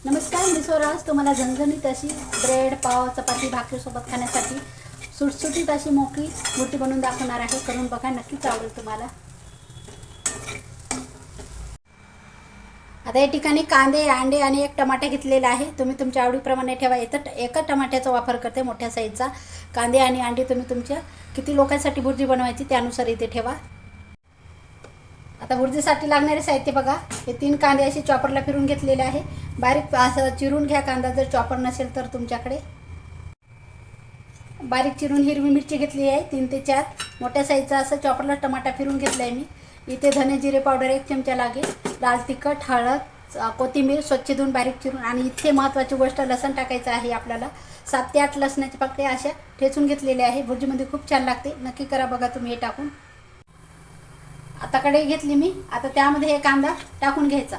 नमस्कार, मी स्वराज. तुम्हाला झणझणीत अशी ब्रेड, पाव, चपाती, भाकरीसोबत खाण्यासाठी सुटसुटीत अशी मोकळी रोटी बनवून दाखवणार आहे. करून बघा, नक्कीच आवडेल तुम्हाला. आता या ठिकाणी कांदे, अंडे आणि एक टमाटा घेतलेला आहे. तुम्ही तुमच्या आवडीप्रमाणे ठेवा. एका टमाट्याचा वापर करते, मोठ्या साईजचा. कांदे आणि अंडे तुम्ही तुमच्या किती लोकांसाठी भुर्जी बनवायची त्यानुसार इथे ठेवा. आता भुर्जीसाठी लागणारे साहित्य बघा. हे 3 कांदे असे चॉपरला फिरून घेतलेले आहे. बारीक असं चिरून घ्या कांदा, जर चॉपर नसेल तर तुमच्याकडे. बारीक चिरून हिरवी मिरची घेतली आहे 3 ते 4. मोठ्या साईजचा असं चॉपरला टमाटा फिरून घेतला आहे मी. इथे धने जिरे पावडर 1 चमचा लागेल. लाल तिखट, हळद, कोथिंबीर स्वच्छ धुवून बारीक चिरून. आणि इथे महत्त्वाची गोष्ट, लसण टाकायचं आहे आपल्याला. 7 ते 8 लसणाचे पाकळे अशा ठेचून घेतलेले आहे. भुर्जीमध्ये खूप छान लागते, नक्की करा बघा तुम्ही हे टाकून. आता कढई घेतली मी. आता त्यामध्ये हे कांदा टाकून घ्यायचा.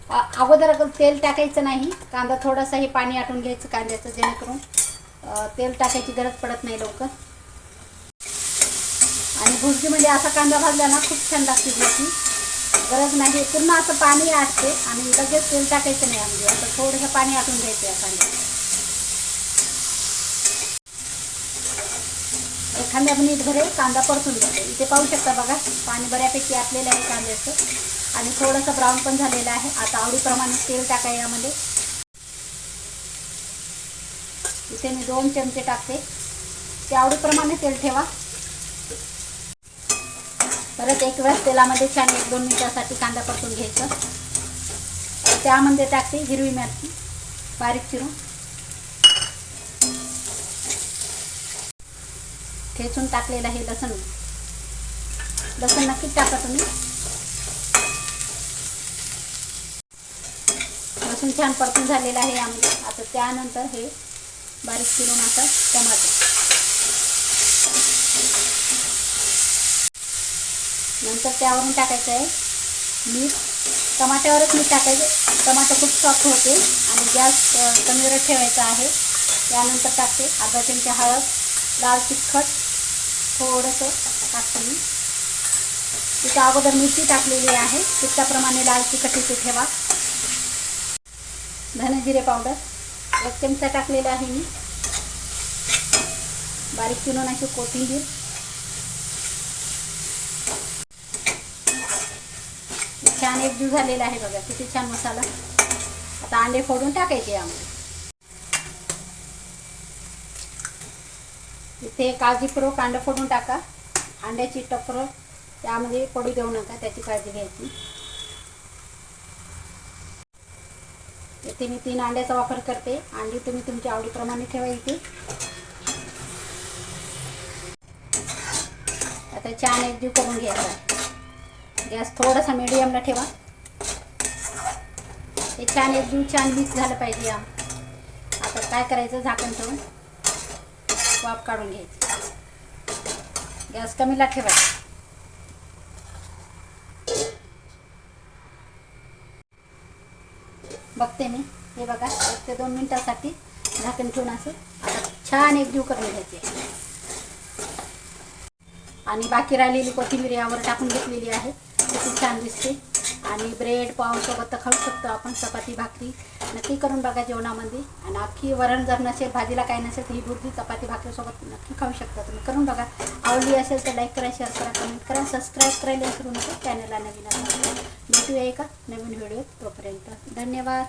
अगोदर तेल टाकायचं नाही. कांदा थोडासा हे पाणी आटून घ्यायचं कांद्याचं, जेणेकरून तेल टाकायची गरज पडत नाही लवकर. आणि भुर्जीमध्ये असा कांदा भाजला ना खूप छान लागते भुर्जी. गरज नाही पूर्ण असं पाणी आटते आणि लगेच तेल टाकायचं नाही. म्हणजे असं थोडंसं पाणी आटून घ्यायचं या कांद्यात. एखाद्या मिनिट भरे कांदा परतून घ्यायचा. इथे पाहू शकता बघा, पाणी बऱ्यापैकी आटलेलं आहे कांद्याचं आणि थोडंसं ब्राऊन पण झालेलं आहे. आता आवडीप्रमाणे तेल टाका यामध्ये. इथे मी 2 चमचे टाकते. ते आवडीप्रमाणे तेल ठेवा. परत एक वेळेस तेलामध्ये छान 1-2 मिनिटासाठी कांदा परतून घ्यायचं. त्यामध्ये टाकते हिरवी मिरची बारीक चिरून. ठेचून टाकलेलं आहे लसूण. नक्कीच टाका तुम्ही. लसूण छान परतून झालेलं आहे यामध्ये. आता त्यानंतर हे बारीक चिरून आता टमाटर. नंतर त्यावरून टाकायचं आहे मीठ. टमाट्यावरच मीठ टाकायचं. टमाटर खूप सॉफ्ट होते आणि गॅस कमीवर ठेवायचा आहे. त्यानंतर टाकते अर्धा चमचा हळद, लाल तिखट थोडंसं टाकते मी. तिथं अगोदर मिरची टाकलेली आहे. तिखटाप्रमाणे लाल तिखट इथे ठेवा. धने जिरे पावडर 1 चमचा टाकलेला आहे मी. बारीक चिरून अशी कोथिंबीर. छान एकजीव झालेला आहे बघा, किती छान मसाला. आता अंडे फोडून टाकायचे यामध्ये. इथे काळजीपूर्वक अंडे फोडून टाका. अंड्याची टपर त्यामध्ये पडू देऊ नका, त्याची काळजी घ्यायची. इथे मी 3 अंड्याचा वापर करते. अंडी तुम्ही तुमच्या आवडीप्रमाणे ठेवा इथे. आता छान एकजीव करून घ्यायचा. गॅस थोडासा मीडियमला ठेवा. हे छान एकजीव छान मिक्स झालं पाहिजे. आता काय करायचं, झाकण ठेवून वाफ काढून घ्यायची. गॅस कमीला ठेवायचा. बघते मी. हे बघा, 1 ते 2 मिनिटासाठी झाकण ठेवून असं आता छान एकजीव करून घ्यायचे. आणि बाकी राहिलेली कोथिंबीर यावर टाकून घेतलेली आहे. किती छान दिसते. आणि ब्रेड, पाव सोबत तर खाऊ शकतो आपण. चपाती, भाकरी नक्की करून बघा जेवणामध्ये. आणि अख्खी वरण जर नसेल, भाजीला काही नसेल, तर ही भुर्जी चपाती भाकरीसोबत नक्की खाऊ शकता तुम्ही. करून बघा. आवडली असेल तर लाईक करा, शेअर करा, कमेंट करा, सबस्क्राईब करायला विसरू नका. चॅनलला नवीन असेल भेटूया एका नवीन व्हिडिओ. तोपर्यंत धन्यवाद.